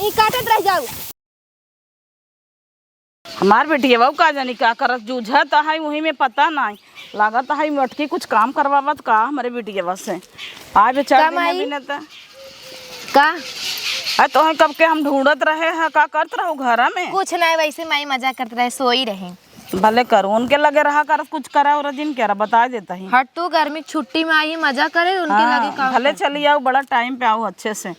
ही काटत रह जाऊ। हमार बेटी है का जानी क्या करत जूझत है वही में पता नहीं लागत है मटकी कुछ काम करवावत का हमारे बेटी के बस से आज बेचार दिन भी न का है तो कब के हम ढूंढत रहे हैं का करत रहो घर में कुछ नहीं वैसे माई मजा करते रहे सोई रहे भले करो उनके लगे रहा कर कुछ करा और दिन क्या बता देता ही हट तू गर्मी छुट्टी में आई मजा करे उनके लगे काम भले चली आओ बड़ा टाइम पे आओ अच्छे से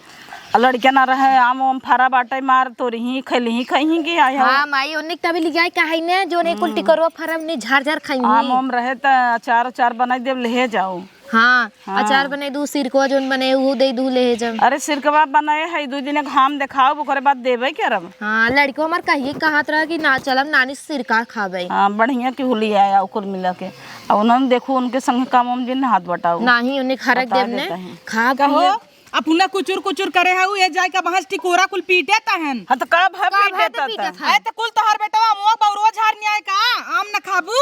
लड़कियां ना रहे आम वाम फरा बाटे मार तो रही खैली कहीं की आया हां माई ओने तभी लिगाई काहे ने जो ने कुल टिकरवा फरम ने झार झार खाई आम वाम रहे त अचार बनाई दे ले जाओ हाँ अचार बने दू सिरकवा जोन बने वो दे दू ले जब अरे सिरकवा बनाए है 2 दिन घाम दिखाओ ओकरे बाद देबे के रब हां लड़को हमार कहिए कहत रहा कि ना चलम नानी सिरका खाबे हां बढ़िया की हुली आया कुल मिला के और उन्होंने देखो उनके संग काम हम जिन हाथ बटाओ नहीं उन्हें खरक देव ने खा कहो अपना कुचुर कुचुर करे हाउ ए जाय का बहस टिकोरा कुल पीटे तहन हां त का भाई पीटे त ए त कुल तोहर बेटवा मुआ बौरो झार नि आए का आम न खाबू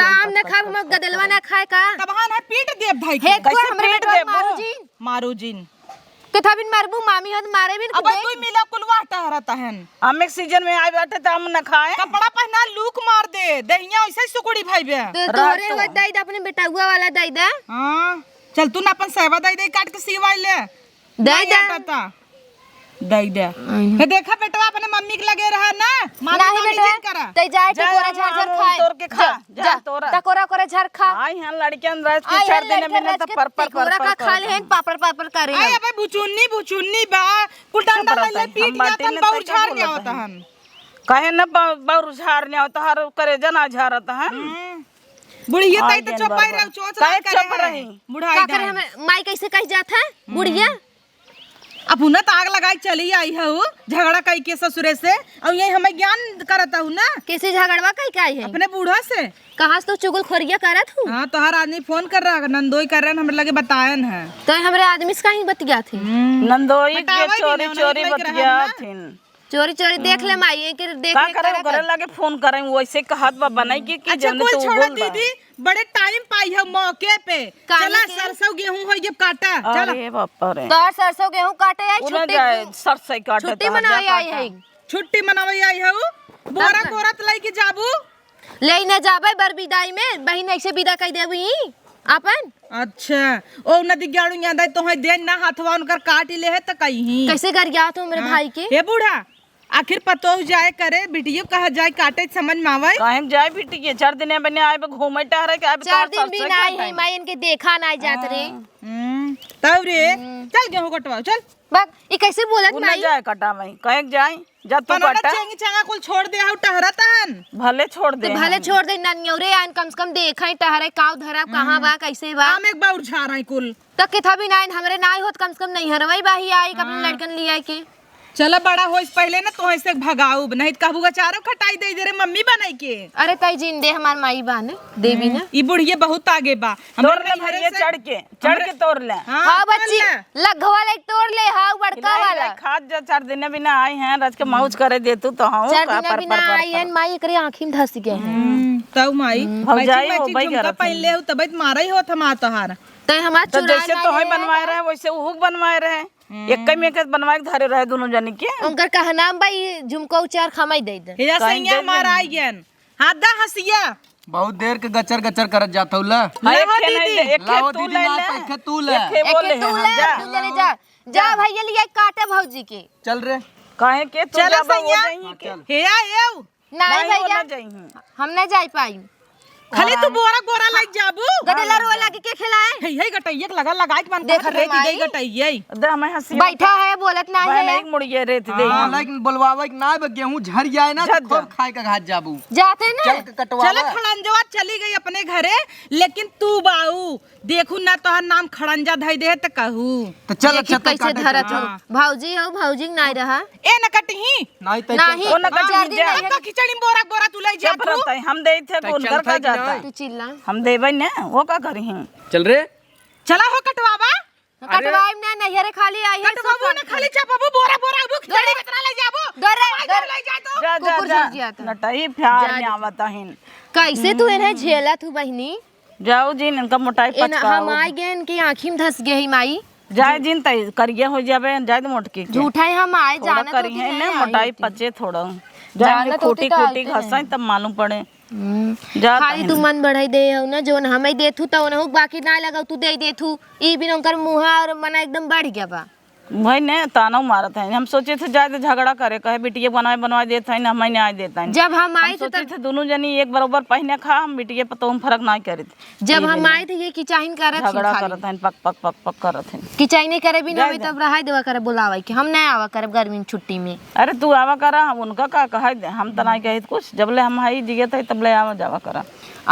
ताम न खाब हम गदलवा न खाए का तबहान है पीट देब भाई हे कैसे हमरे बेटवा मारू जिन के थाबिन मारबू मामी हद मारे बिन अब कोई मिला कुलवा टहरा तहन हम एक सीजन में आए बैठे त हम न खाए कपड़ा पहना लूक मार दे दहिया ऐसे सुकुड़ी भाई बे तोरे हो दई अपने बेटाउआ वाला दई दे हां चल तू ना अपन सेवा दई काट के सीवाई ले दई दे दई दे हे देखा बेटवा अपने मम्मी के लगे रहा ना नहीं बेटा तई जाए के कोरा झार झार खाए तोड़ के खा जा तोरा टकोरा कोरा झार खा आई हां लड़कियां रात के 4 दिन में न त पर कोरा का खा ले पापड़ करे आई अबे बुचुन्नी बा कुल डंडा ले पीट गया तन बहुत झार गया होता हन कहे न बहुत झार ने होता हर करे जना झारत हन बुढ़िया तई तो चपाई रह चोच करे बुढ़ाई का करे हम माई कैसे कह जात है बुढ़िया अब उन्हें ताग लगाई चली आई है झगड़ा कई के ससुरे से और यही हमें ज्ञान करता हूँ ना कैसे झगड़वा कई का है अपने बूढ़ा से कहाँ से तो चुगल खोरिया करत हूँ हाँ तो हर आदमी फोन कर रहा है नंदोई कर रहे हैं हमें लगे बतायन है तो हमारे आदमी से कहीं बतिया थे नंदोई के चोरी चोरी बतिया थिन चोरी चोरी देख ले माई के देख का करे करे लगे फोन करें वैसे कहत बा बनाई की जब तो छोड़ दीदी बड़े टाइम पाई है मौके पे चला सरसों गेहूं हो जब काटा चला अरे बाप रे तो सरसों गेहूं काटे आई छुट्टी सरसों काटे छुट्टी मनाई आई है छुट्टी मनाई आई है बोरा बोरा तलाई के जाबू ले न जाबे बर विदाई में बहिन ऐसे विदा कह देबी अपन अच्छा ओ नदी गाड़ू याद तो है देन ना हाथवा उनकर काट ले है त कहीं कैसे कर गया तू मेरे भाई के हे बूढ़ा आखिर पतो जाए करे बिटियो कहा जाए काटे समझ में आवे काहे जाए बिटी के 4 दिन बने आए घूमे टहरे के अब 4 दिन भी नहीं है मैं इनके देखा नहीं जात रे तब रे चल गेहूं कटवा चल बक ई कैसे बोलत माई जाए कटा भाई कहे जाए जा तू कटा चेंगी चंगा कुल छोड़ दे हउ टहरतन भले छोड़ दे भले छोड़ दे नन्योरे आन कम से कम देखा टहरे काव धरा कहां बा कैसे बा हम एक बार उठा रहा कुल तो के था भी नहीं हमरे नहीं होत कम से कम नहीं हरवाई बाही आई अपने लड़कन लिया के चला बड़ा होइस पहले ना तो ऐसे भगाऊ नहीं कहबू चारो खटाई दे दे रे मम्मी बनाई के अरे तई जिंदे हमार माई बान देवी ना ई बुढ़िए बहुत आगे बा तोड़ ले भैया चढ़ के तोड़ ले हां बच्ची लगवा ले तोड़ ले हां बड़का वाला खाद जा 4 दिन बिना आई हैं राज के मौज करे दे तू तो हां 4 दिन बिना आई हैं माई एकरे आंखी में धस गए हैं तब माई भौजाई हो भाई घर पहले हो तब मारा ही होत हम तोहार तई हमार तो जैसे तो है बनवाए रहे वैसे उहुक बनवाए रहे एक में एक बनवाए धरे रहे दोनों जनी के उनकर कहा नाम भाई झुमको उचार खमाई दे दे या सैया मारा आइयन हादा हसिया बहुत देर के गचर गचर करत जात हउला एक तू ले ले तू ले जा भैया लिया काटे भौजी के चल रे काहे के तू चल जाबा सैया हे आयो नहीं भैया हम नहीं जाई पाई खाली तू बोरा बोरा लग जाबू गडेला रो लगे के खिलाए हे गटैया लगा लगाई मन देख रे दे गटैया दे हमें हंसी बैठा है बोलत ना है नहीं मुड़िए रेत दे लेकिन बोलवावे ना गेहूं झड़ जाए ना तो खूब खाए का घाट जाबू जाते ना चल के कटवा चल खड़ंजवा चली गई अपने घरे लेकिन तू बाऊ देखू ना तोहर नाम खड़ंजा धई दे त कहू तो चल अच्छा कैसे धरत हो भौजी हो भौजी नहीं रहा ए न कटही नहीं तो नहीं ओ न कटी जा का खिचड़ी बोरा बोरा तू ले जा जब हम दे थे कौन घर का जाता तू चिल्ला हम देबै ना वो का करी हैं चल रे चला हो कटवावा कटवाई ना नहीं रे खाली आई है कटवाबू ना खाली चपाबू बोरा बोरा अबू खिचड़ी कितना ले जाबू डरे ले जा तो जा नटाई प्यार में आवता है कैसे तू इन्हें झेला तू बहनी जाओ जी इनका मोटाई हम आई गए इनकी आँखी में धस गई माई जाए जिन तई करिए हो जाबे जाए तो मोटकी के झूठा ही हम आए थोड़ा जाना तो करी है ना मोटाई पचे थोड़ा जाए खोटी खोटी घसाई तब मालूम पड़े जा खाली तू मन बढ़ाई दे हो ना जोन हमें देथू तो ना बाकी ना लगा तू दे देथू ई बिन उनकर मुहा और मना एकदम बढ़ गया बा भाई ने ताना मारत है हम सोचे थे जाए तो झगड़ा करे कहे बिटिया बनवा देता है ना हमें नहीं देता है जब हम आए थे सोचे थे दोनों जनी एक बराबर पहने खा हम बिटिया पर तो हम फर्क नहीं करे थे जब हम आए थे ये किचाइन करत झगड़ा करत है पक पक पक पक करत है किचाइन नहीं करे बिना अभी तब रहा देवा करे बुलावा कि हम नहीं आवा करब गर्मी की छुट्टी में अरे तू आवा करा हम उनका का कहा दे हम तो नहीं कहे कुछ जब ले हम हाई जिगे थे तब ले आवा जावा करा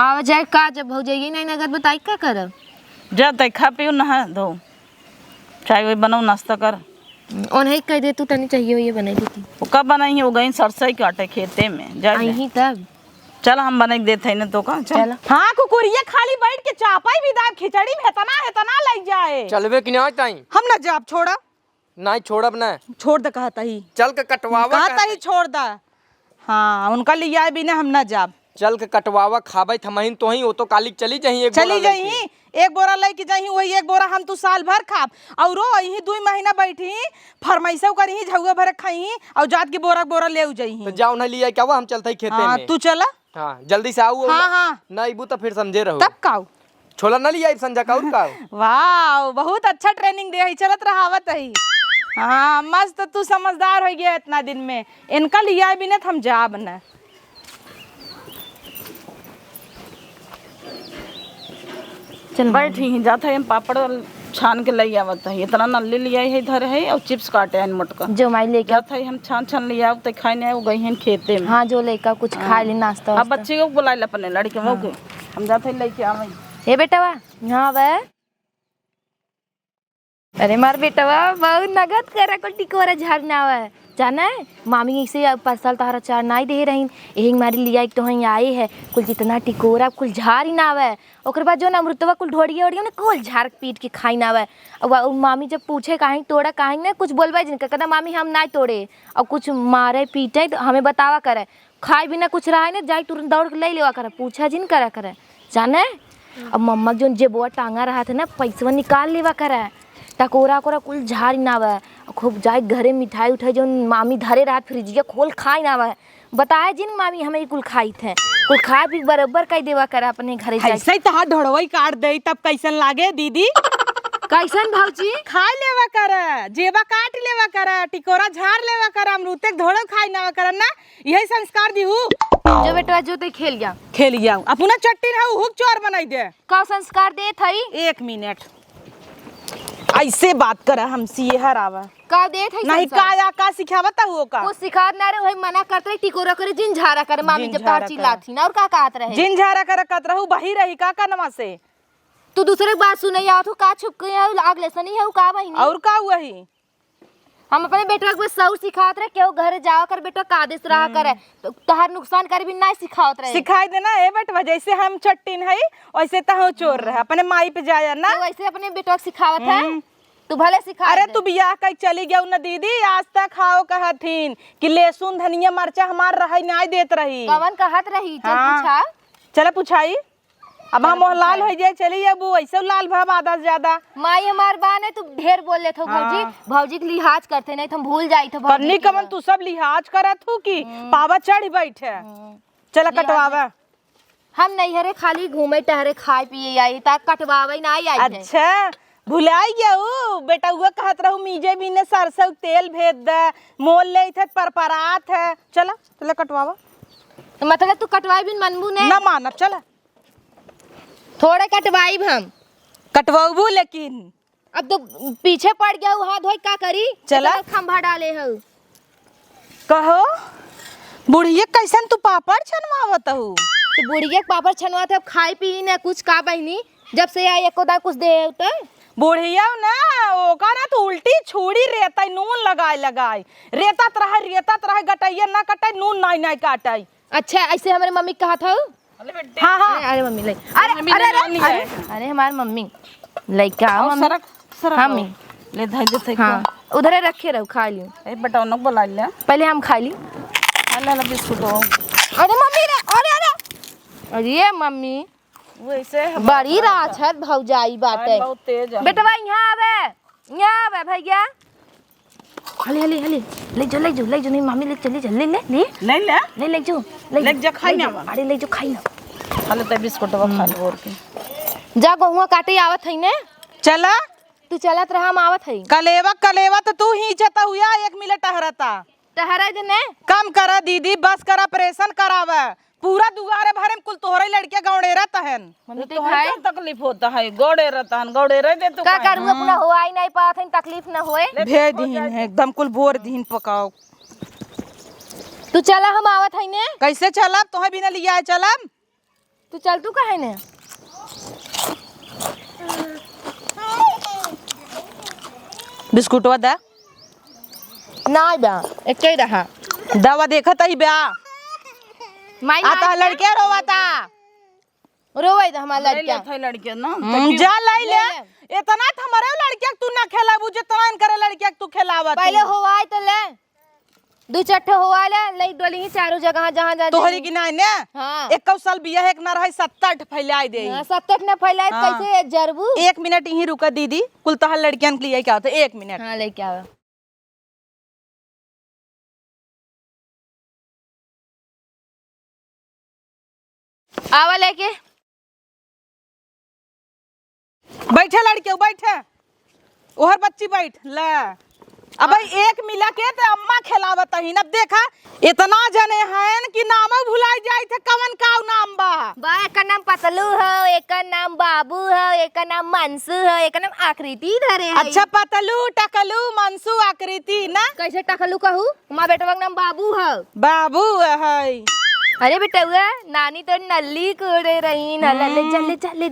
आवा जाए का जब हो जाइए नहीं नगद बताई का करब जा तय खा पियो नहा धो चाय वही बनाओ नाश्ता कर उन्हें कह दे तू तनी चाहिए ये बनाई देती वो कब बनाई है वो गई सरसई काटे खेते में जा आई ही तब चल हम बना के देते हैं ना तो का चल हाँ कुकुरिया खाली बैठ के चापाई भी दाब खिचड़ी में हेतना लग जाए चलबे कि नहीं ताई हम ना जाब छोड़ा नहीं छोड़ब ना छोड़ दे कहता ही चल के कटवावा कहता ही छोड़ दा हाँ उनका लिए आए बिना हम ना जाब चल के कटवावा खाबे थमहिन तो ही वो तो काली चली जाही एक चली जाही एक बोरा लेके जाही वही एक बोरा हम तू साल भर खाब और यही 2 महीना बैठी फरमाइशा करही झुआ भर खाई और जात के बोरा बोरा ले जाही तो जाओ ना लिया क्या हम चलते खेते हाँ में तू चला हाँ जल्दी से आओ हाँ हाँ नहीं बू तो फिर समझे रहो तब काऊ छोला ना लिया संजा का और का वाह बहुत अच्छा ट्रेनिंग दे चलत रहावत है हाँ मस्त तू समझदार हो गया इतना दिन में इनका लिया भी ना हम जाब ना चल बैठी ही जाता है हम पापड़ छान के ले आवत है इतना नल्ली लिया है इधर है और चिप्स काटे हैं मोटका जो माई लेके जाता है हम छान छान ले आओ तो खाने आए वो गई हैं खेते में हाँ जो लेकर कुछ खा ली नाश्ता अब बच्चे को बुला ले अपने लड़के वो के हम जाते हैं लेके आवे हे बेटवा यहाँ बे अरे मार बेटवा बहुत नगद करा को टिकोरा झाड़ना हुआ है जाना है मामी इसे परसल तारा चार नहीं दे रही यही मारी लिया एक तो वहीं आए है कुल जितना टिकोरा कुल झाड़ ही ना आवे ओकर बाद जो ना अमृतवा कुल ढोड़िया ओड़िया ना कुल झाड़ पीट के खाई ना आवे और मामी जब पूछे काहे तोड़ा काहे ना कुछ बोलबे जिनका कहता मामी हम ना तोड़े और कुछ मारे पीटे तो हमें बतावा करे खाए बिना कुछ रहा है ना जाए तुरंत दौड़ के ले लेवा करे पूछा जिन करा करे जाने अब मम्मा जो जेबुआ टांगा रहा था ना पैसा निकाल लेवा करे टकोरा कोरा कुल झाड़ ना आवे खूब जाए घरे मिठाई उठाई जो मामी धरे रहा फ्रिजिया खोल खाई ना आवे बताए जिन मामी हमें कुल खाई थे कुल खा भी बराबर कई देवा करे अपने घरे जाए ऐसे ही तहां ढोड़वई काट दे तब कैसन लागे दीदी कैसन भाजी खाई लेवा कर जेबा काट लेवा कर टिकोरा झाड़ लेवा कर अमरूते धोड़ो खाई ना कर ना यही संस्कार दिहू जो बेटा जो ते खेल गया खेलिया अपना चट्टी है हुक चोर बनाई दे का संस्कार दे थई 1 मिनट ऐसे बात करा हमसे ये हरावा का दे थई नहीं का सिखावता हुओ का वो सिखा ना रहे वही मना करते टिकोरा करे जिन झारा करे मामी जिन जब तार झारा चिल्लाथी ना और का कहत रहे जिन झारा कर कत रहू बही रही का नमा से तू दूसरे की बात सुने या तो का छुप के आगले सनी है का बहिनी और का वही हम अपने बेटा को सौर सिखात रहे क्यों घर जावा कर बेटा का आदेश रहा करे तो तहार नुकसान करे भी नहीं सिखावत रहे सिखाई देना ए बेटवा जैसे हम चट्टीन है वैसे तहु चोर रहे अपने माई पे जाया ना तो वैसे अपने बेटा को सिखावत है तू भले सिखा अरे तू बियाह कई चली गया न दीदी आज तक खाओ कहथिन कि लहसुन धनिया मरचा हमार रही नहीं देत रही कवन कहत रही चल हाँ। पूछा चला पूछाई अब हम लाल हो जाए चली अब ऐसे लाल भाव आधा से ज्यादा माई हमार बान है तू ढेर बोल ले थो भौजी भौजी के लिहाज करते नहीं तो हम भूल जाई थो करनी कमन तू सब लिहाज करत हूँ कि पावा चढ़ बैठे चला कटवावा हम नहीं हरे खाली घूमे टहरे खाए पिए आई तक कटवावे नहीं आई है। अच्छा भुलाई गया बेटा हुआ कहत रहू मीजे भी ने सरसों तेल भेज दे मोल ले थे परपरात है चला चला कटवावा तो मतलब तू कटवाई बिन मनबू ने ना मानब चला थोड़े कटवाई हम कटवाबू लेकिन अब तो पीछे पड़ गया हाथ धोई का करी चला खंभा डाले हो कहो बुढ़िया कैसन तू पापड़ छनवावत हूँ तो बुढ़िया पापड़ छनवा थे अब खाई पी न कुछ का बहनी जब से आई एको दा कुछ दे तो बुढ़िया ना ओका ना तो उल्टी छुड़ी रेता नून लगाए रेतात रहे गटैया ना कटाई नून नहीं काटाई अच्छा ऐसे हमारे मम्मी कहा था हाँ हाँ अरे मम्मी ले अरे हमारी मम्मी लइका मम्मी मम्मी ले धाई देते हाँ उधर रखे रहो खा लियो ए बेटा उनको बुला ले पहले हम खा ली ले ले बिस्कुट हो अरे मम्मी रे अरे मम्मी वो ऐसे बड़ी राछत भौजाई बाटे बहुत तेज है बेटवा यहाँ आवे यहाँ बे भैया हले हले हले ले जो नहीं मामी ले चली ले ले ले ले ले ले जो ले जा खाई ना अरे ले जो खाई ना खाले त बिस्कुट खा लो और के जा गहुआ काटे आवत है ने चला तू चलत रहा हम आवत है कलेवा तो तू ही चता हुआ 1 मिनट टहरता टहरा दे ने कम करा दीदी बस करा ऑपरेशन करावा पूरा दुआरे भरे में कुल तोहरे लड़के गौड़ेरा तहन मम्मी तो है तकलीफ होता है गोड़े रहता है गोड़े रह दे तू का करू अपना हुआ ही नहीं पात है तकलीफ न होए भेज दीन है एकदम कुल बोर दीन पकाओ तू चला हम आवत है ने कैसे चलब तोहे बिना लिया है चलब तू चल तू काहे ने बिस्कुटवा दा ना बा एक ही रहा दवा देखत ही बा माई आता लड़के रोवाता रोवे तो हमारा ले लड़का थे लड़के ना जा लाई ले इतना हमारे लड़के तू ना खेलाबू जितना इनकर लड़के तू खेलावत पहले होवाई तो ले 2 होवा ले डोली ही चारों जगह जहाँ जहाँ तोहरी की नहीं ने हाँ 1 साल बिया है एक ना रहे 7-8 फैलाई दे 7 न फैलाए कैसे जरबू 1 मिनट यहीं रुका दीदी कुल तोहर लड़कियन के लिए क्या होता 1 मिनट हाँ लेके आवा आवा लेके बैठे लड़के बैठे ओहर बच्ची बैठ ले अब 1 मिला के तो अम्मा खिलावत ही अब देखा इतना जने हैं कि नाम भुला जाए थे कवन का नाम बा एक का नाम पतलू है एक का नाम बाबू है एक का नाम मनसू है एक का नाम आकृति धरे है अच्छा पतलू टकलू मनसू आकृति ना कैसे टकलू कहू हमारा बेटवा का नाम बाबू है बाबू है अरे बेटवा नानी तो नल्ली कोड़े रही न ले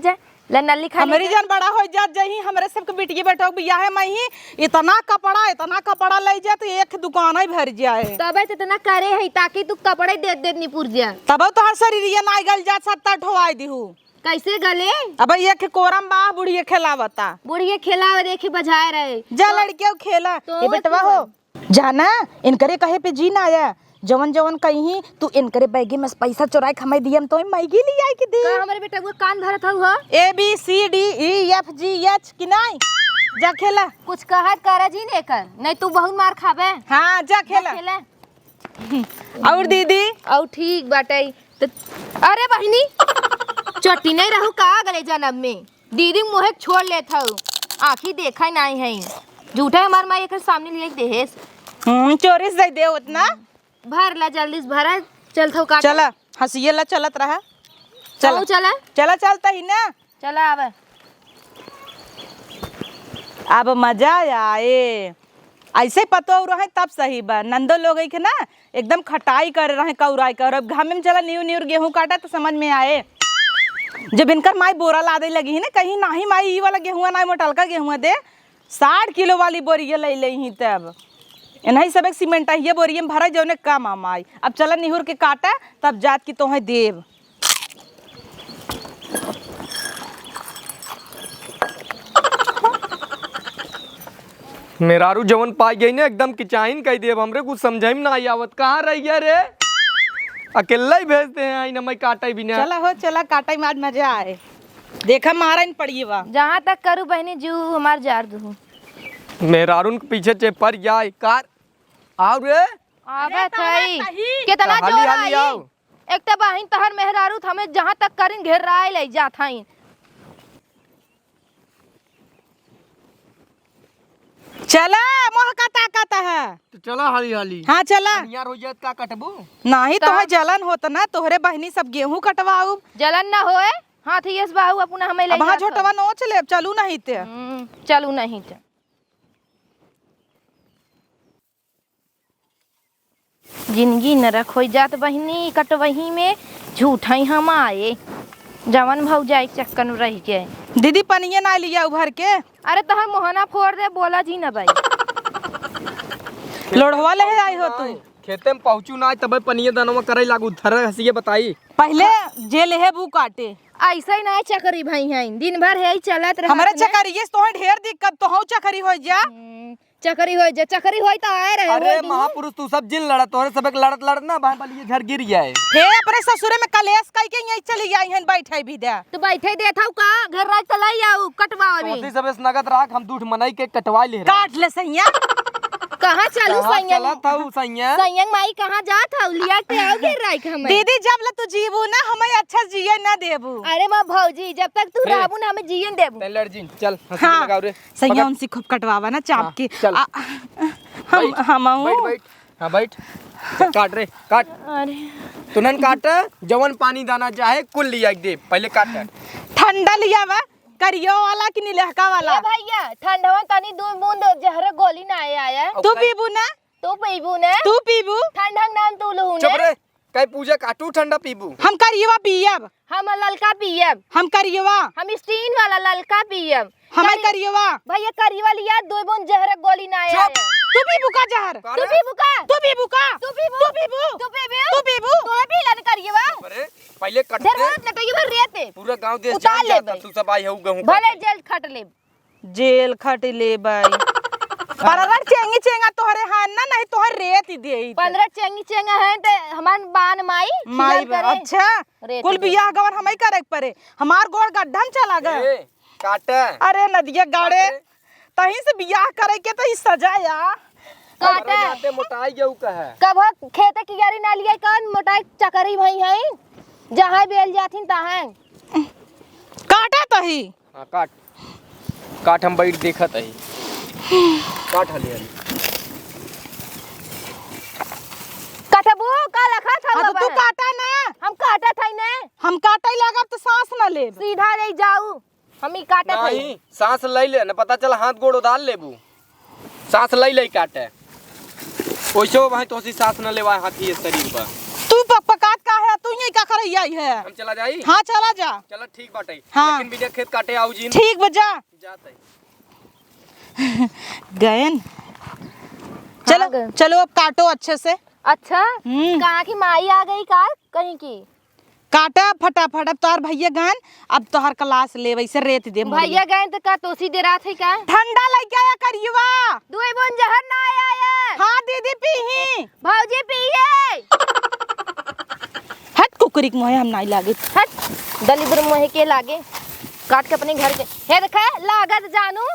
जा ले नल्ली खा हमारी जान बड़ा हो जात जही हमरे सबके बिटिया बेटा बिया है मही इतना कपड़ा ले जा तो एक दुकान ही भर जाए तबे तो इतना करे है ताकि तू कपड़े दे निपुर जा तब तो हर शरीर ये नाई गल जात 7-8 होवाई दिहू कैसे गले अब एक कोरम बा बुढ़िया खिलावता बुढ़िया खेला देखे बजाए रहे जा लड़के खेला तो ये बेटवा हो जाना इनकरे कहे पे जी ना आया जवन जवन कहीं तू इनकरे बैगे में पैसा चुराए खमाई दियम तो मैगी ली आई कि दे का हमारे बेटा को कान भरत हो ABCDEFGH कि नहीं जा खेला कुछ कहत करा जी ने कर नहीं तू बहुत मार खाबे हाँ जा खेला और दीदी और ठीक बाटे तो अरे बहिनी चोटी नहीं रहू का गले जन्म में दीदी मोहे छोड़ लेत हूँ आँखी देखा नहीं है झूठा हमार माई एक सामने लिए देहेस चोरी से दे उतना भर ला जल्दी से भरा चल थो का चला हंसिए ला चलत रहा चलो चला चला चलता ही ना चला आवे अब मजा आए ऐसे पतो रहे तब सही बा नंदो लोग के ना एकदम खटाई कर रहे कौराई कर अब घाम में चला न्यू गेहूं काटा तो समझ में आए जब इनकर माई बोरा लादे लगी है ना कहीं नाही माई ई वाला गेहूं ना मोटलका गेहूं दे 60 किलो वाली बोरिया ले ही तब इन्हीं सब एक सीमेंट ये बोरिया में भरा जौने काम आई अब चला निहुर के काटा तब जात की तोहे देव मेरारू जवन पाई गई ने एकदम किचाइन कह दिए हमरे कुछ समझ में ना आई आवत कहाँ रही रे अकेला ही भेजते हैं आई ना मैं काटा भी ना चला हो चला काटा में आज मजा आए देखा मारा इन पड़िए बा जहाँ तक करू बहनी जू हमार जार दू मेरारू के पीछे चेपर जाए कार आओ रे आवत है कितना हाली जोर हाली आई आओ एक तो बहन तहर मेहरारू हमें जहाँ तक करिन घेर रहा ले जात हई चला मोह का ताकत है तो चला हाली हाली हाँ चला यार हो जात का कटबू नहीं तो जलन होता ना तोहरे बहनी सब गेहूं कटवाऊ जलन न होए हाथ यस बाहु अपना हमें ले अब हाँ छोटवा नोच ले चलू नहीं ते चलू नहीं ते जिंदगी न रखो जात बहिनी कटवही में झूठा ही हम आए जवन भौ जाए चक्कर में रह जाए दीदी पनिया ना लिया उभर के अरे तहर मोहना फोड़ दे बोला जी न भाई लोढ़वा ले आई हो तू खेते में पहुंचू ना तब पनिया दानों में करे लागू थर हंसिए बताई पहले जेल है बू काटे ऐसा ही ना चकरी भाई हैं दिन भर है चलत रहा हमारे चकरी ये तो ढेर दिक्कत तो हूं चकरी हो जा चकरी होई जे चकरी होई तो आए रहे अरे महापुरुष तू सब जिन लड़त तोहरे सब लड़त लड़त ना बाहर वाली ये घर गिर जाए। हे अपने ससुरे में कलेश कई के यहीं चली आई हन बैठे भी दे। तो बैठे देत हूं का घर रात चलाई आऊ कटवावे तो उसी सब नगद राख हम दूठ मनाई के कटवा ले काट ले सैया। कहां चालू सैयन चला था सैया सैयन माई कहां जात हौ लिया के आओ घेर राख हमें। दीदी जब ले तू जीबू ना हमें अच्छा जिए ना देबू। अरे मां भौजी जब तक तू रहबू ना हमें जियन देबू। ते लड़ जिन चल हंसी लगाओ रे सैया उनसे खूब कटवावा ना चाप के। चल। हम बैठ बैठ हां बैठ काट रे काट। अरे तुनन काट जवन पानी दाना चाहे कुल लिया दे पहले काट। ठंडा लिया वा करियो वाला कि नीलहका वाला। ए भैया ठंडवा तनी 2 बूंद जहर गोली ना आया तू पीबू ना तू पीबू ने तू पीबू ठंडा नाम तू लहू चुप ने रे कई पूजा काटू ठंडा पीबू। हम करियवा पियब। हम ललका पियब हम करियवा हम स्टीन वाला ललका पियब। हमें करियवा भैया करीवा लिया 2 बूंद जहर गोली ना आया तू पीबू का जहर। तू पीबू का तू पीबू का तू पीबू तू पीबू तू पीबू तू पीबू तू भी लन करिएवा अरे पहले कट देर दे बहुत लटई भर रेते पूरा गांव देश उतार जान ले जाता बे। तू सब आई हो गहूं भले जेल खट ले जेल खट ले बाई। परवर चेंगी चेंगा तोहरे हान ना नहीं तोहर रेत ही देई 15 चेंगी चेंगा है ते हमान बान माई माई खिलाल करे। अच्छा रेत कुल दे। बियाह गवर हमें करे के परे हमार गोड़ गड्ढा में चला गए। काट अरे नदिया गाड़े तहीं से बियाह करे के तो ही सजा या काटे जाते मोटाई गेहूं का है। कब खेते की यारी ना लिया कौन मोटाई चकरी भई है जहां बेल जाथिन तहां काटा तही। हां काट काट हम बैठ देखत है काट हले हले कटबू का लखा था हाँ तो तू काटा ना हम काटा था ने हम काटे लगा तो सांस ना ले। सीधा ले जाऊ हम ही काटा था नहीं सांस ले ले ना पता चला हाथ गोड़ उतार लेबू सांस ले ले काटे ओइसो भाई तोसी सांस न लेवा हाथी शरीर पर। तू पकात का है तू यही का करई आई है। हम चला जाई हाँ चला जा। चलो ठीक बाटे हाँ। लेकिन बिना खेत काटे आऊ जी ठीक बजा जाते गयन चलो गए? चलो अब काटो अच्छे से। अच्छा कहाँ की माई आ गई का कहीं की काटा फटाफट अब तोहर भैया गन अब तोहर क्लास ले वैसे रेत दे भैया गए तो का तोसी दे रहा थे का ठंडा लेके आया करियवा। 2 बूंद जहर ना आया हाँ दीदी पीही भौजी पिए हट कुकरी के मोहे हम नहीं लागे। हट दलिद्र मोहे के लागे काट के अपने घर के हे देखा लागत जानू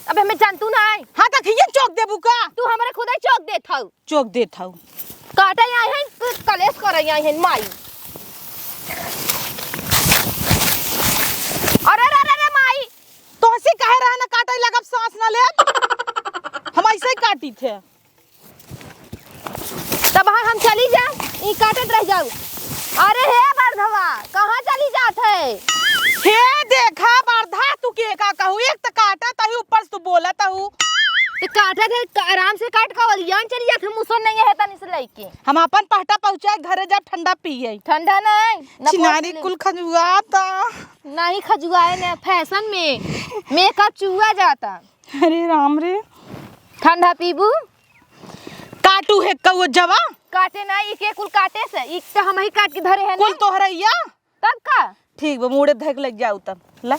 अब हमें जानतू ना है हाँ तक ये चौक दे बुका तू हमारे खुदा चौक दे था चौक दे था काटा यहाँ है कलेश कर यहाँ है माई अरे अरे अरे माई तो हंसी कहे रहा ना काटे लगा सांस ना ले हम ऐसे ही काटी थे तब हम चली जा ई काटत रह जाऊ। अरे हे बरधवा कहाँ चली जात है हे देखा बरधा तू के का कहू एक त काटा तही ऊपर से तू बोला तहू तो काटा थे आराम से काट का वलियान चली जात हम मुसर नहीं है तनी से लेके हम अपन पहटा पहुंचाए घरे जब ठंडा पिए ठंडा नहीं न चिनारी कुल खजुआ ता नहीं खजुआए ने फैशन में मेकअप चुआ जाता। अरे राम रे ठंडा पीबू काटू है कौ जवा काटे ना इके कुल काटे से एक तो हम ही काट के धरे हैं कुल तोहरैया तब का ठीक बा मुड़े धक लग जाऊ तब ला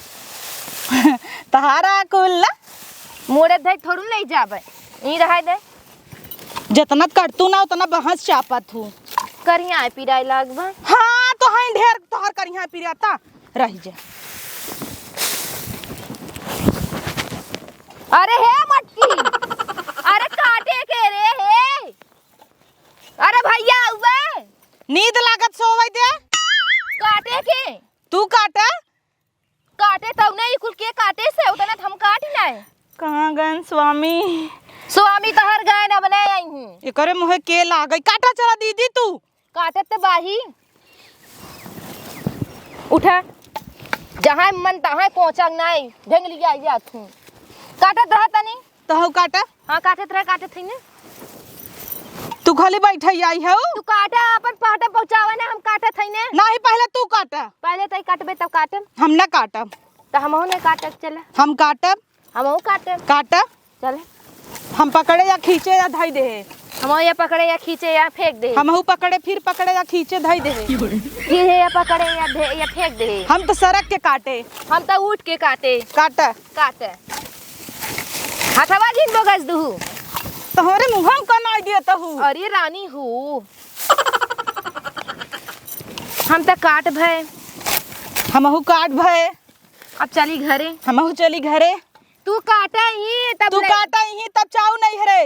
तहारा कुल ला मोड़े धर थोड़ू नहीं जाबे ई रहा दे जितना कटतू ना उतना बहस चापत हूँ। करिया पिराई लागबा हाँ तो हैं ढेर तोहर करिया पिराता रह जा। अरे हे मटकी अरे काटे के रे हे अरे भैया उबे नींद लागत सोवे दे काटे के तू काटा काटे तब नहीं कुल के काटे से उतना हम काट नहीं कहाँ गन स्वामी स्वामी तहर गए ना बने आई हूँ एकरे मुहे के लागई काटा चला दीदी तू काटत तो बाही उठा जहाँ मन तहाँ पहुँचक नहीं ढंग लिया जात हूँ काटत रहा तनी तो काटा हाँ काटत थी ने तू खाली बैठई आई हो तू काटा अपन पाटा पहुँचावा ने हम काटत थी ने नहीं पहले तू काटा पहले तो काटबे तब काटब हम ना काटब तो हमहू ने काटब चले हम काटब हमहू काटब काटा चले हम पकड़े या खींचे या धई दे हम ये पकड़े या खींचे या फेंक दे हमहू पकड़े फिर पकड़े या खींचे धई दे फिर या पकड़े या फेंक दे हम तो सड़क के काटे हम तो उठ के काटे काटा काटे हथवा जिन बगस दू तोहरे मुंह में कौन आइडिया तो हूँ अरे रानी हूँ हम तक काट भय हमहू काट भय अब चली घरे हमहू चली घरे तू काटा ही तब तू काटा ही तब चाऊ नहीं हरे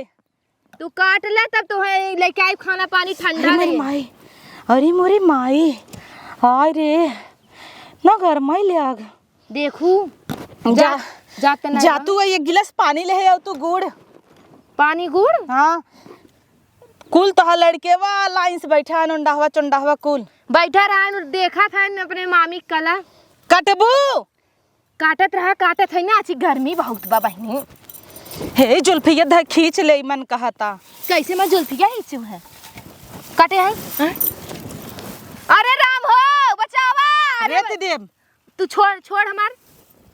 तू काट ले तब तो है लेके आई खाना पानी ठंडा अरे रहे माई अरे मोरी माई हाय रे ना घर माई ले आग देखू जा जाते ना जा तू एक गिलास पानी ले आओ तू गुड़ पानी गुड़ हाँ कुल तो लड़के वा लाइन से बैठा नंडाहवा चंडाहवा कुल बैठा रहा देखा था अपने मामी कला कटबू काटत है ना अच्छी गर्मी बहुत बा बहनी हे जुल्फिया धर खींच ले मन कहता कैसे मैं जुल्फिया ही है काटे है अरे राम हो बचावा अरे रेत देव तू छोड़ हमार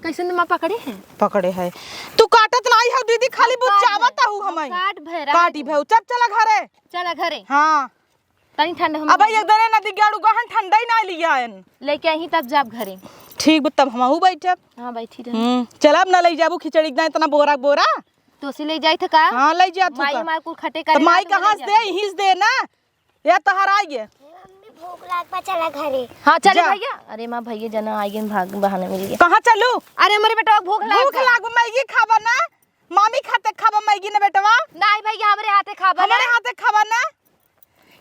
कैसे न मां पकड़े हैं पकड़े है तू काटत नहीं है दीदी खाली बुचावत हूँ हमें काट भैरा काटी भौ चल चला घरे चला घरे हाँ तनी ठंड हम अब एक दरे नदी गाड़ू गहन ठंडा ही ना लिया है लेके आई तब जाब घरे ठीक तब हमहू बैठब हां बैठी रह चल अब ना ले जाबू खिचड़ी ना इतना बोरा बोरा तो से ले जाई था का हाँ ले जा तू माई का। हमार को खटे तो करे माई कहाँ से दे यहीं से दे ना या तहर आइए भूख लागबा चला घरे हां चले जा। भैया अरे मां भैया जना आइए भाग बहाने मिल गया कहाँ चलू अरे हमारे बेटा भूख भूख लागू मैगी खाबा ना मामी खाते खाबा मैगी ना बेटवा नहीं भैया हमरे हाथे खाबा ना हमारे हाथे खाबा ना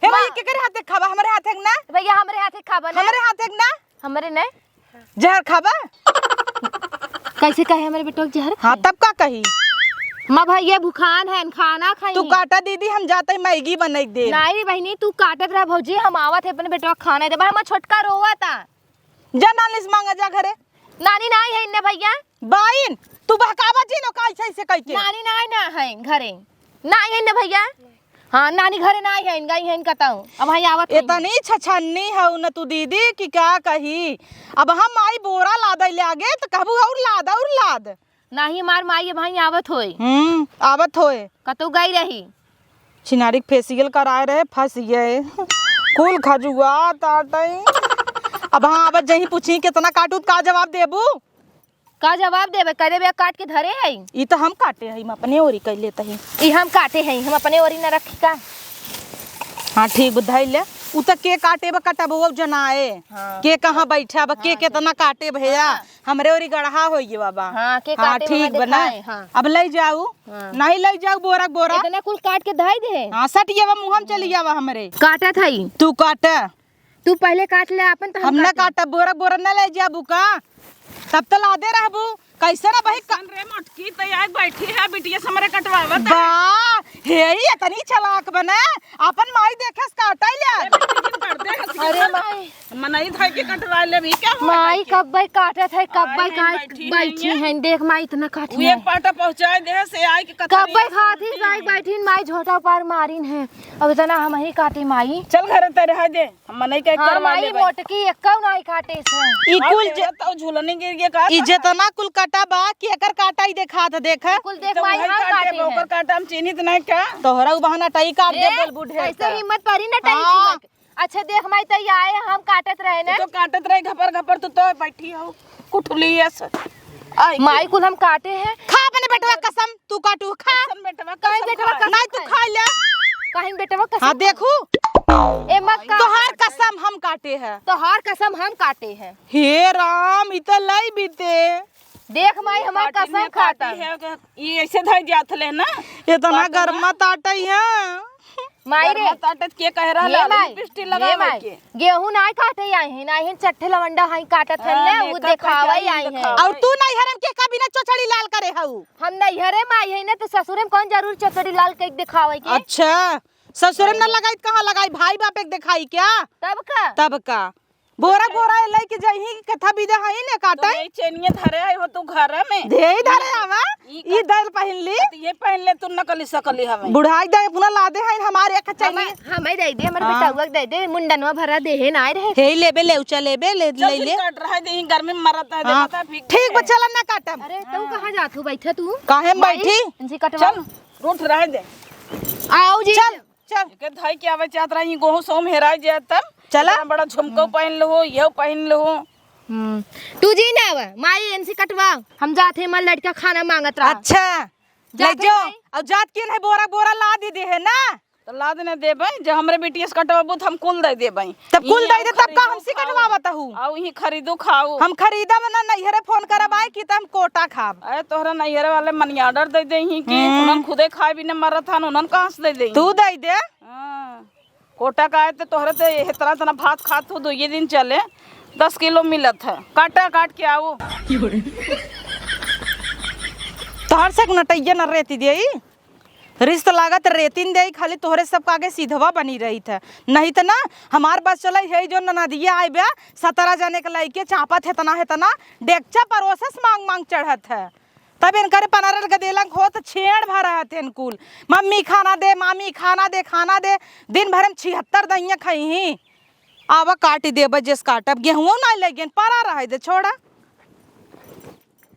हे भाई के करे हाथे खाबा हमारे हाथे ना भैया हमरे हाथे खाबा ना हमारे हाथे ना हमरे नहीं जहर खाबा कैसे कहे हमारे बेटा जहर हाँ तब का कही मां भैया भूखान है खाना खाई तू काटा दीदी हम जाते मैगी बनाई दे नहीं बहनी तू काटत रहा भौजी हम आवत है अपने बेटा खाना दे हमारा छोटका रोवा था जा नालिस मांगा जा घरे नानी नहीं है इन्ने भैया बाइन तू बहकावा जी नो काई से कह के नानी नहीं ना है घरे नहीं है इन्ने भैया हाँ नानी घरे नहीं है गई है इनका ताऊ अब भाई आवत है इतनी छछन्नी है न तू दीदी कि क्या कही अब हम आई बोरा लादा ले आगे तो कहबू और लाद नहीं मार माई भाई आवत होई आवत होए कतौ गई रही छिनारी फेसियल कराए रहे फंस गए कुल खजुआ ताटई अब हाँ अब जही पूछी कितना काटू का जवाब देबू का जवाब देबे करे बे काट के धरे है ई तो हम काटे हई हम अपने ओरी कर लेते ही ई हम काटे हैं हम अपने ओरी न रखी का हाँ ठीक बुधाई ले उ त के काटे बा कटब वो जनाए हाँ। के कहाँ बैठा बा के कितना काटे भैया हमरे ओरी गढ़हा होइए बाबा हाँ, के हाँ काटे ठीक बाबा बना दिखाए, हाँ। अब ले जाऊ हाँ। नहीं ले जाऊ बोरा बोरा इतना कुल काट के धाई दे हाँ सटिए बा मुंह हम चली जावा हमरे काटा था ही तू काट तू पहले काट ले अपन तो हम न काटब बोरा बोरा न ले जाबू का तब तो लादे रहबू कैसे ना भाई सन रे मटकी तो यार बैठी है बिटिया से हमारे कटवावत है। बा हे इतनी चालाक बने अपन माई देखे काटा ले अरे माई मनई था के कटवा ले भी क्या हो माई कब भाई काटा था कब भाई आई हैं, बैठी बैठी हैं। हैं देख माई इतना वो काटी एक पाटा पहुंचाए दे से आई के कब भाई खाती गाय बैठी माई झोटा पार मारिन है अब इतना हम ही काटे माई चल घर ते रह दे हम मनई के हाँ करवा माई ले मोटकी एकौ नहीं काटे से ई कुल तो झूलने गिर गया का ई जितना कुल काटा बा कि एकर काटा ही देखा था देख कुल देख तो माई वही हम काटे काटे ओकर हैं काटा हम चिन्हित नहीं क्या तोहरा उ बहाना टाई काट दे बोल बुढ़े कैसे हिम्मत परी ना टाई हाँ। छिपक। अच्छा देख माई तो आए हम काटत रहे ना तो काटत रहे घपर घपर तो बैठी हो कुठली ऐसे आई माई कुल हम काटे हैं खा अपने बेटवा कसम तू काटू खा सन बेटवा कहीं बेटवा कसम नहीं तू खा ले कहीं बेटवा कसम हाँ देखू ए मत का तोहार कसम हम काटे है तो हर कसम हम काटे हैं हे राम इ त लई बीते देख माई हमार कसम खाता है ये ऐसे धर जात ले ना इतना गर्मा ताटई है माई रे ताटत के कह रहा ये है माई पिस्टी ये लगा माई के गेहूं नहीं काटे आई हैं नहीं चट्टे लवंडा हाई काटत है हाँ, ना वो मेकअप दिखावा ही का आई हैं दिखावा। और तू नहीं हरम के कभी ना चोचड़ी लाल करे हऊ हम नहीं हरे माई है ना तो ससुर में कौन जरूर चतड़ी लाल के दिखावे के अच्छा ससुर में न लगाई कहाँ लगाई भाई बाप एक दिखाई क्या तब का तब का बोरा बोरा लई के जही कथा विदा हई ने काटई ये चेनिए धरे आई हो तू घर में धे धरे आवा ई दल पहन ली ये पहन ले तू नकली सकली हमें बुढ़ाई दे पुना लादे हई हमारे एक चाहिए हमें दे दे हमारे बेटा हुआ दे दे मुंडनवा भरा दे है ना रहे हे लेबे ले उचा लेबे ले ले काट रहा है दे गर्मी में मरता है हाँ, देखता है ठीक बा चल ना काटम अरे तू कहाँ जात हो बैठा तू काहे में बैठी इनसे कटवा चल रूठ रह दे आओ जी चल चल के धाई के आवे चाहत रही गोहू सोम हेरा जाए तब चला। इतना बड़ा झुमको पहन लो ये पहन लो तू जी ना आवा माई इनसे कटवा हम जाते हैं मन लड़का खाना मांगत रहा अच्छा ले जाके जो भाई। और जात के नहीं बोरा बोरा ला दे है ना। तो ला देने देबै जो हमरे बेटिया से कटवाबू तो हम कुल दे देबै। तब कुल इहीं दे दे आऊ तब का खरीदू हमसे खाऊ। कटवावत हूँ। आऊ ही खरीदू खाऊ। हम खरीदा मना नैहरे फोन करब आए कि हम कोटा खाब। अरे तोहरा नैहरे वाले मनी ऑर्डर दे दे ही कि उन्हन खुदे खाए भी न मरत हन उन्हन कहाँ से दे दे। तू दे दे। हाँ, कोटा का आए तो तोहरे तो इतना तना भात खात हो 2 दिन चले 10 किलो मिलत है। काटा काट के आओ। तोहर से नटैया न रहती दे रिश्त लागत रेतिन दे खाली तोहरे सब का आगे सीधवा बनी रही थे। नहीं तो ना हमार बस चल है जो नदिया आए बे 17 जने के लइके चापत है तना डेक्चा परोसस मांग मांग चढ़त है। तब इनकर पनारल गदेलंग हो तो छेड़ भर रहते कुल मम्मी खाना दे मामी खाना दे दिन भर हम 76 दहिया खाई ही आवा काट दे बजेस काटब गेहूं ना लगे पारा रहे दे छोड़ा।